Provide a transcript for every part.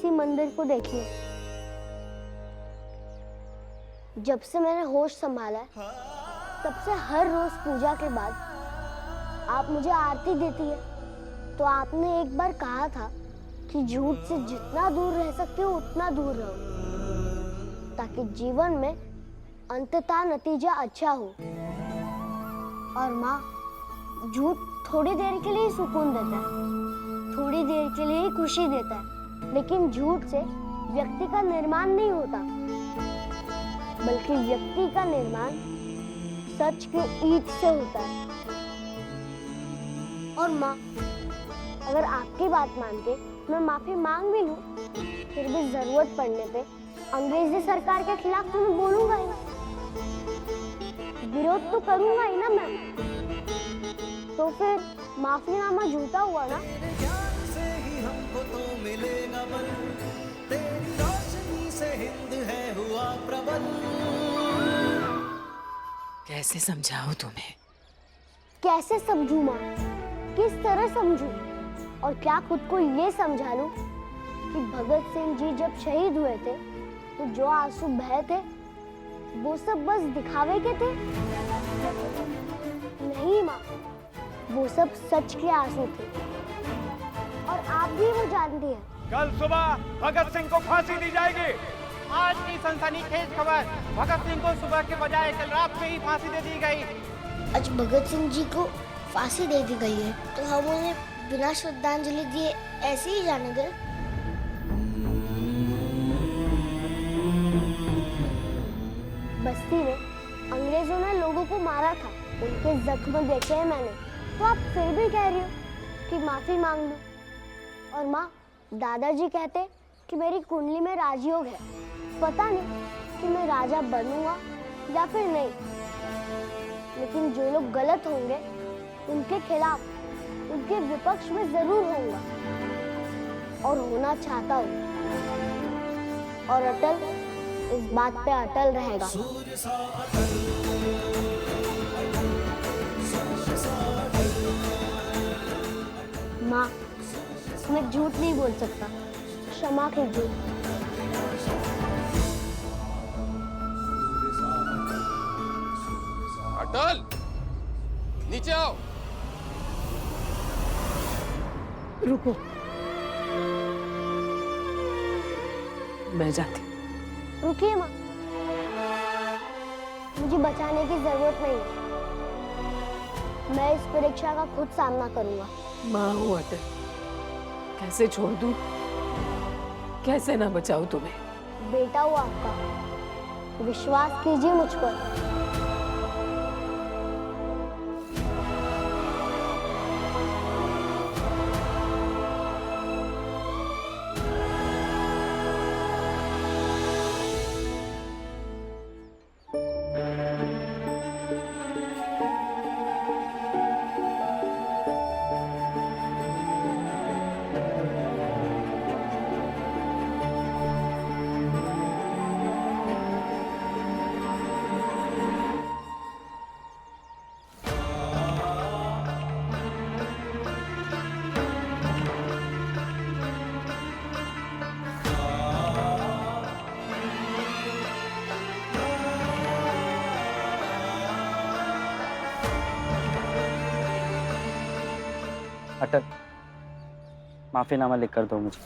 इसी मंदिर को देखिए। जब से मैंने होश संभाला है, तब से हर रोज पूजा के बाद आप मुझे आरती देती है। तो आपने एक बार कहा था कि झूठ से जितना दूर रह सकते हो उतना दूर रहो, ताकि जीवन में अंततः नतीजा अच्छा हो। और माँ, झूठ थोड़ी देर के लिए ही सुकून देता है, थोड़ी देर के लिए ही खुशी देता है, लेकिन झूठ से व्यक्ति का निर्माण नहीं होता, बल्कि व्यक्ति का निर्माण सच की ईंट से होता है। और माँ, अगर आपकी बात मान के मैं माफी मांग भी लूं, फिर भी जरूरत पड़ने पे अंग्रेजी सरकार के खिलाफ तो मैं बोलूंगा ही, विरोध तो करूंगा ही ना मैं। तो फिर माफीनामा झूठा हुआ ना? कैसे समझाऊं तुम्हें? कैसे समझूं माँ? किस तरह समझूं? और क्या खुद को ये समझा लूं कि भगत सिंह जी जब शहीद हुए थे तो जो आंसू बहे थे वो सब बस दिखावे के थे? नहीं माँ, वो सब सच के आंसू थे, और आप भी वो जानती हैं। कल सुबह भगत सिंह को फांसी दी जाएगी। आज की सनसनीखेज खबर, भगत सिंह को सुबह के बजाय कल रात में ही फांसी दे दी गई। आज भगत सिंह जी को फांसी दे दी गई है, तो हम उन्हें बिना श्रद्धांजलि दिए ऐसे ही जाने दें? बस्ती में अंग्रेजों ने लोगों को मारा था, उनके जख्म देखे हैं मैंने, तो आप फिर भी कह रही हो कि माफी मांग लूं? और माँ, दादाजी कहते कि मेरी कुंडली में राजयोग है, पता नहीं कि मैं राजा बनूंगा या फिर नहीं, लेकिन जो लोग गलत होंगे उनके खिलाफ, उनके विपक्ष में जरूर होऊंगा, और होना चाहता हूँ, और अटल इस बात पे अटल रहेगा। माँ, मैं झूठ नहीं बोल सकता, क्षमा कीजिए। अटल, नीचे आओ। रुको, मैं जाती। रुकिए माँ, मुझे बचाने की जरूरत नहीं है, मैं इस परीक्षा का खुद सामना करूंगा। माँ हूँ अटल, कैसे छोड़ दूं? कैसे ना बचाऊं तुम्हें? बेटा हूँ आपका, विश्वास कीजिए मुझ पर। अटल, माफीनामा लिख कर दो मुझे।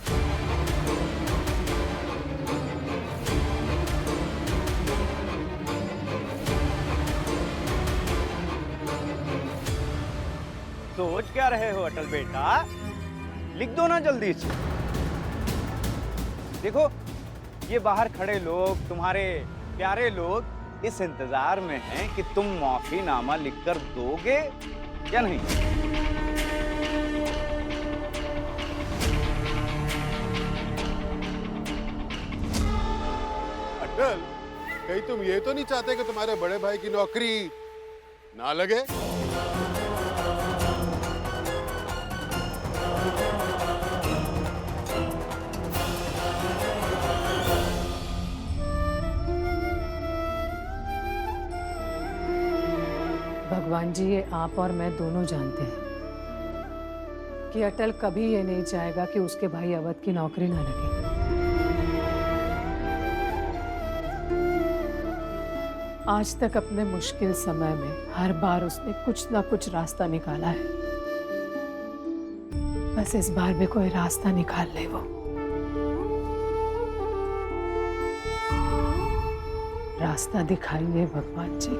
सोच क्या रहे हो अटल बेटा? लिख दो ना जल्दी से। देखो, ये बाहर खड़े लोग, तुम्हारे प्यारे लोग इस इंतजार में हैं कि तुम माफीनामा लिखकर दोगे या नहीं। अटल, कहीं तुम ये तो नहीं चाहते कि तुम्हारे बड़े भाई की नौकरी ना लगे? भगवान जी, ये आप और मैं दोनों जानते हैं कि अटल कभी ये नहीं चाहेगा कि उसके भाई अवध की नौकरी ना लगे। आज तक अपने मुश्किल समय में हर बार उसने कुछ ना कुछ रास्ता निकाला है। बस इस बार भी कोई रास्ता निकाल ले वो। रास्ता दिखाइए भगवान जी।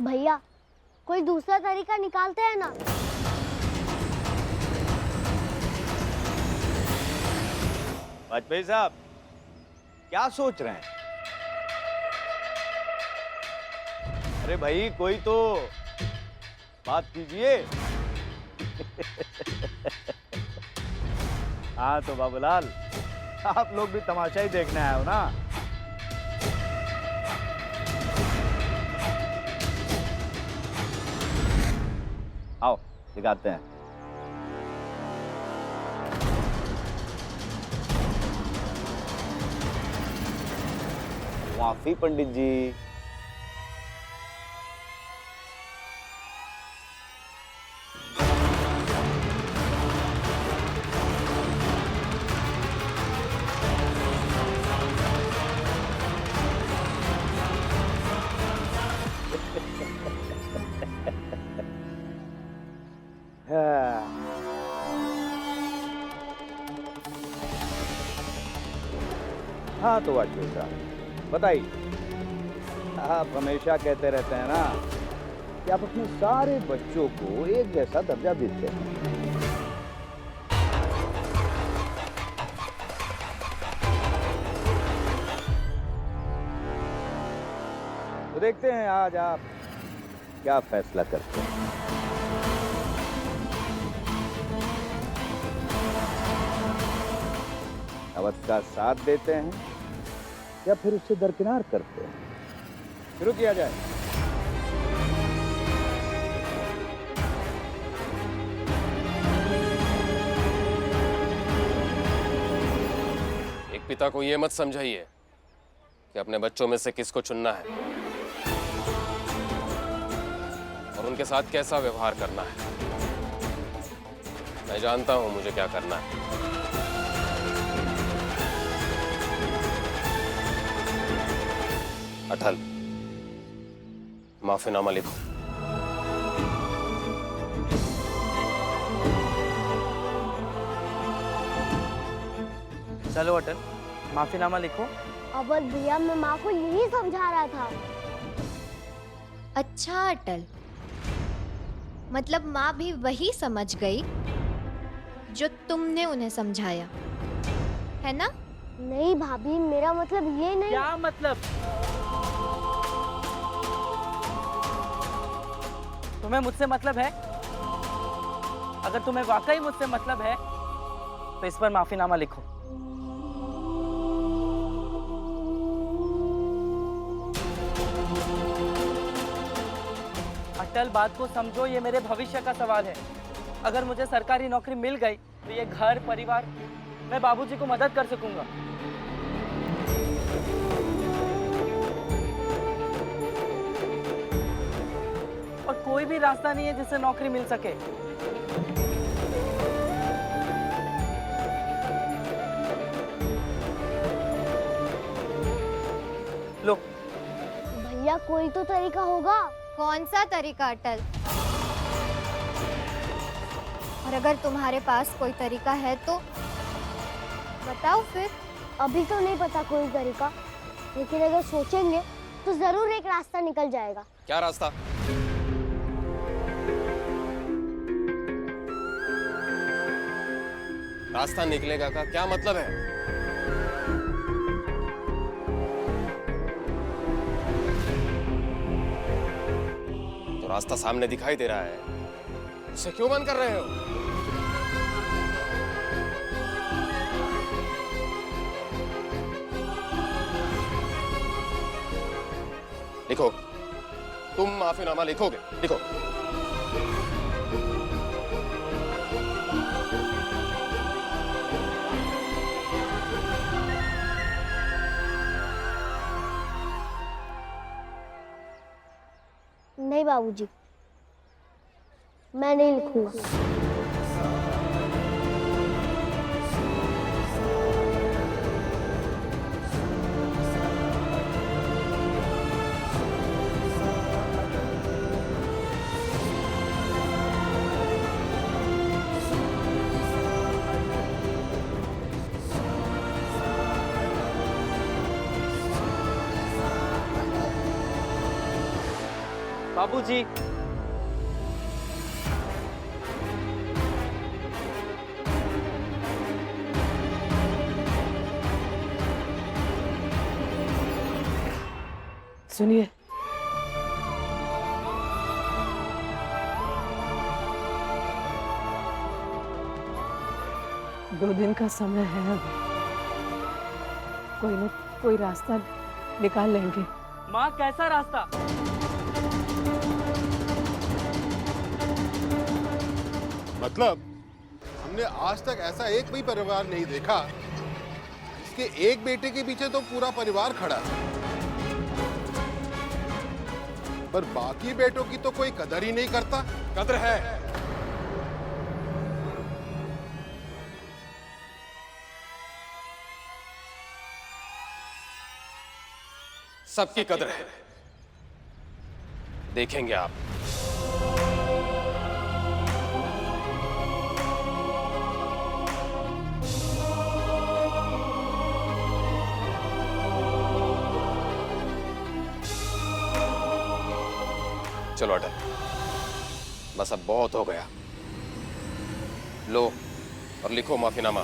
भैया कोई दूसरा तरीका निकालते हैं ना। वाजपेयी साहब क्या सोच रहे हैं? अरे भाई कोई तो बात कीजिए। हाँ तो बाबूलाल, आप लोग भी तमाशा ही देखने आए हो ना। आओ दिखाते हैं। माफी पंडित जी। हाँ तो वाजपेयी साहब बताइए, आप हमेशा कहते रहते हैं ना कि आप अपने सारे बच्चों को एक जैसा दर्जा देते हैं। तो देखते हैं आज आप क्या फैसला करते हैं। अवध का साथ देते हैं या फिर उससे दरकिनार करते हैं? शुरू किया जाए। एक पिता को ये मत समझाइए कि अपने बच्चों में से किसको चुनना है और उनके साथ कैसा व्यवहार करना है। मैं जानता हूं मुझे क्या करना है। अटल, माफीनामा लिखो। चलो अटल, माफीनामा लिखो। अवध भैया मैं माँ को यही समझा रहा था। अच्छा अटल, मतलब माँ भी वही समझ गई जो तुमने उन्हें समझाया, है ना? नहीं भाभी, मेरा मतलब ये नहीं। क्या मतलब? तुम्हें मुझसे मतलब है? अगर तुम्हें वाकई मुझसे मतलब है तो इस पर माफीनामा लिखो। अटल, बात को समझो, ये मेरे भविष्य का सवाल है। अगर मुझे सरकारी नौकरी मिल गई तो ये घर परिवार, मैं बाबूजी को मदद कर सकूंगा। और कोई भी रास्ता नहीं है जिससे नौकरी मिल सके। लो। भैया कोई तो तरीका होगा। कौन सा तरीका अटल? और अगर तुम्हारे पास कोई तरीका है तो बताओ फिर। अभी तो नहीं पता कोई तरीका, लेकिन अगर सोचेंगे तो जरूर एक रास्ता निकल जाएगा। क्या रास्ता? रास्ता निकलेगा का क्या मतलब है? तो रास्ता सामने दिखाई दे रहा है, उसे क्यों बंद कर रहे हो? लिखो, तुम माफीनामा लिखोगे? लिखो। नहीं बाबूजी, मैं नहीं लिखूंगा। बाबूजी, सुनिए, दो दिन का समय है अब, कोई न कोई रास्ता निकाल लेंगे। माँ कैसा रास्ता? मतलब हमने आज तक ऐसा एक भी परिवार नहीं देखा इसके एक बेटे के पीछे तो पूरा परिवार खड़ा है, पर बाकी बेटों की तो कोई कदर ही नहीं करता। कद्र है, सबकी कद्र है, देखेंगे आप। चलो अटल, बस अब बहुत हो गया। लो और लिखो माफीनामा।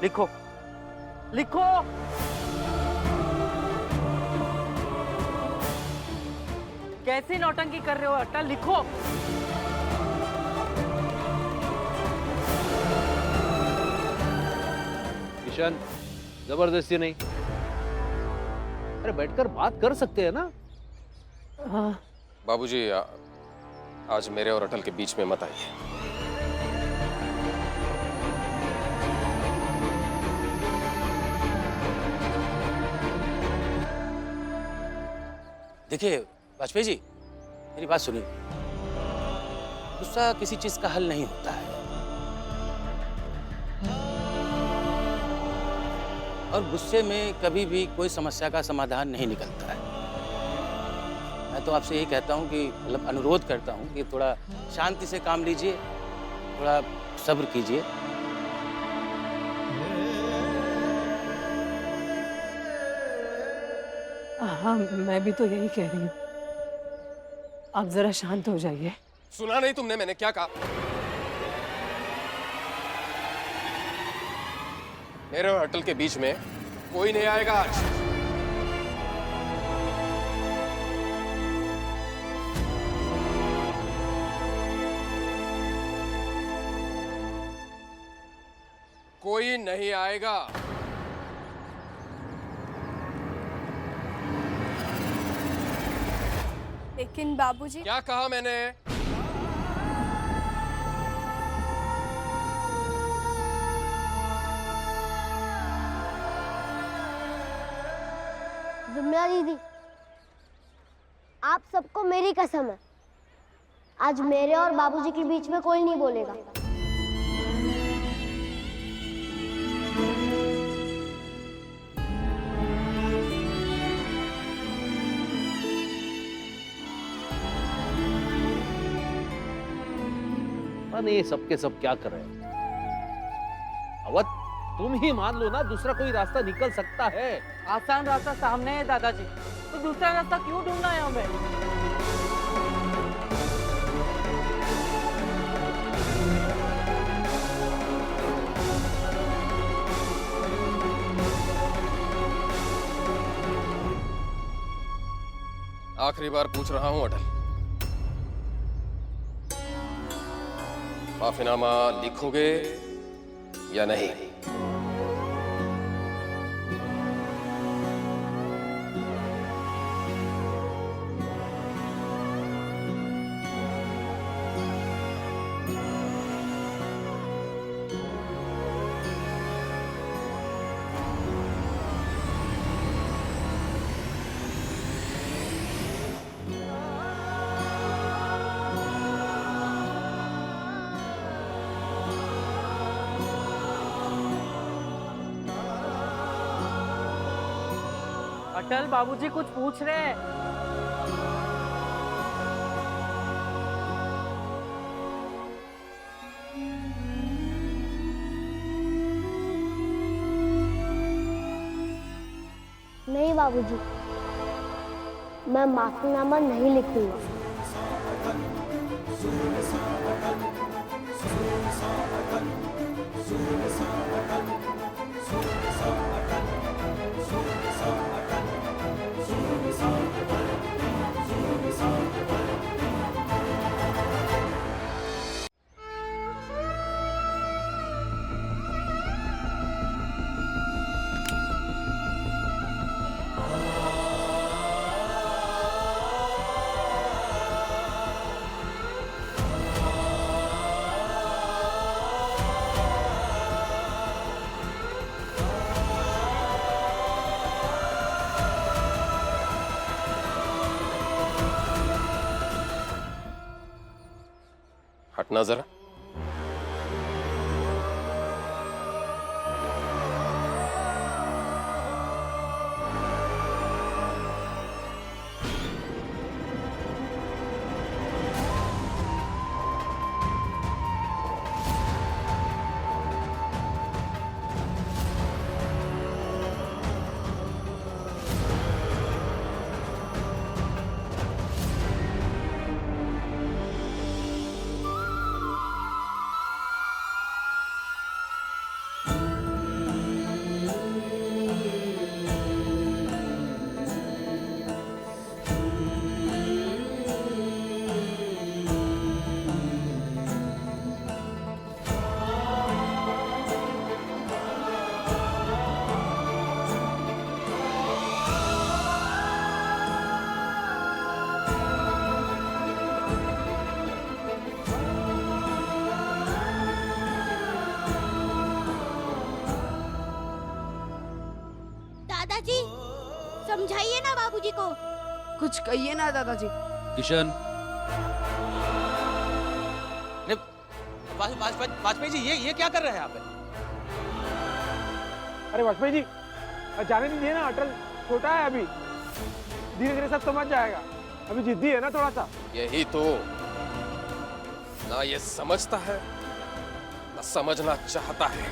लिखो, लिखो। कैसी नौटंकी कर रहे हो अटल? लिखो। किशन, जबरदस्ती नहीं। अरे बैठकर बात कर सकते हैं ना। हाँ, बाबूजी, आज मेरे और अटल के बीच में मत आइए। देखिए वाजपेयी जी, मेरी बात सुनिए। गुस्सा किसी चीज का हल नहीं होता है, और गुस्से में कभी भी कोई समस्या का समाधान नहीं निकलता है। मैं तो आपसे यही कहता हूँ कि मतलब अनुरोध करता हूँ कि थोड़ा शांति से काम लीजिए, थोड़ा सब्र कीजिए। हाँ, मैं भी तो यही कह रही हूँ, आप जरा शांत हो जाइए। सुना नहीं तुमने मैंने क्या कहा? मेरे और अटल के बीच में कोई नहीं आएगा आज। कोई नहीं आएगा। लेकिन बाबूजी, क्या कहा मैंने? विमला दीदी, आप सबको मेरी कसम है, आज मेरे और बाबूजी के बीच में कोई नहीं बोलेगा। नहीं, सबके सब क्या कर रहे हैं? अवध, तुम ही मान लो ना, दूसरा कोई रास्ता निकल सकता है। आसान रास्ता सामने है दादाजी, तो दूसरा रास्ता क्यों ढूंढना है हमें? आखिरी बार पूछ रहा हूं अटल, माफीनामा लिखोगे या नहीं? अटल, बाबूजी कुछ पूछ रहे हैं। नहीं बाबूजी, मैं माफीनामा नहीं लिखूंगा। हटना जरा। दादाजी, समझाइए ना बाबूजी को। कुछ कहिए ना दादाजी। किशन, वाजपेयी जी, ये क्या कर रहे हैं आप? अरे वाजपेयी जी, जाने दीजिए ना, अटल छोटा है अभी, धीरे धीरे सब समझ जाएगा, अभी जिद्दी है ना थोड़ा सा। यही तो, ना ये समझता है ना समझना चाहता है।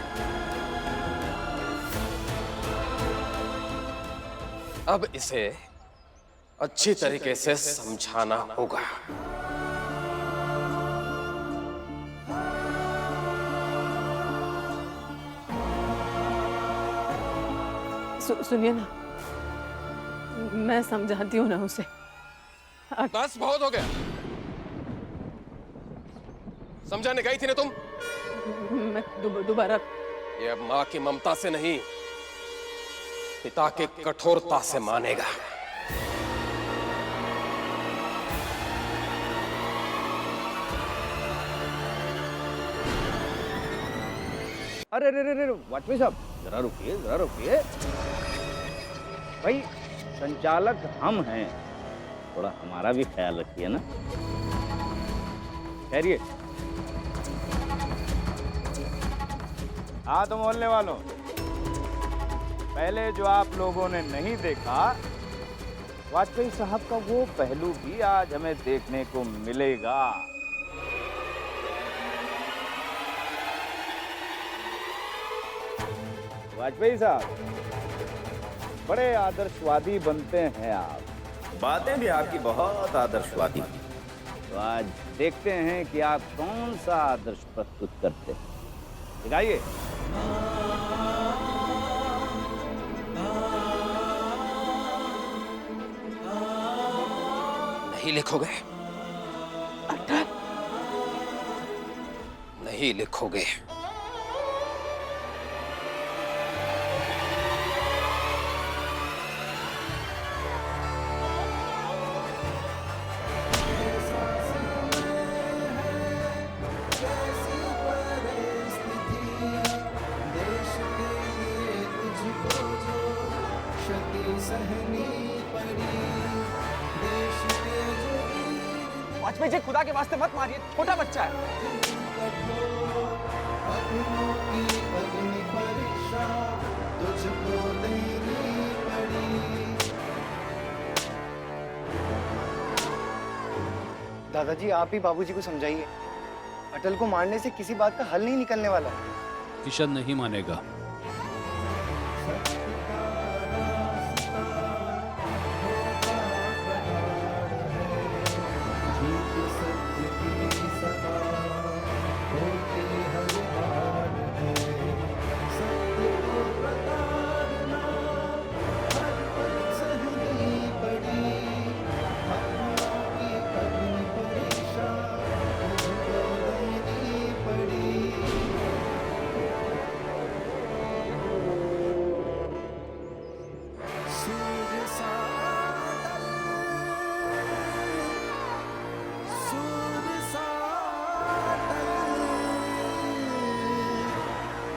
अब इसे अच्छी तरीके से समझाना होगा। सुनिए ना, मैं समझाती हूँ ना उसे। बस बहुत हो गया। समझाने गई थी ना तुम? मैं दोबारा। ये अब माँ की ममता से नहीं, पिता के कठोरता से मानेगा। अरे अरे अरे वाजपेयी साहब, जरा रुकिए, जरा रुकिए। भाई संचालक हम हैं, थोड़ा हमारा भी ख्याल रखिए ना। खैरिए। हाँ तो मोहल्ले वालों, पहले जो आप लोगों ने नहीं देखा, वाजपेयी साहब का वो पहलू भी आज हमें देखने को मिलेगा। वाजपेयी साहब बड़े आदर्शवादी बनते हैं आप, बातें भी आपकी बहुत आदर्शवादी। तो आज देखते हैं कि आप कौन सा आदर्श प्रस्तुत करते हैं, दिखाइए। नहीं लिखोगे? अटल, नहीं लिखोगे? वाजपेयी जी, खुदा के वास्ते मत मारिए, छोटा बच्चा है। दादाजी आप ही बाबूजी को समझाइए। अटल को मारने से किसी बात का हल नहीं निकलने वाला। ईशन नहीं मानेगा।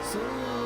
So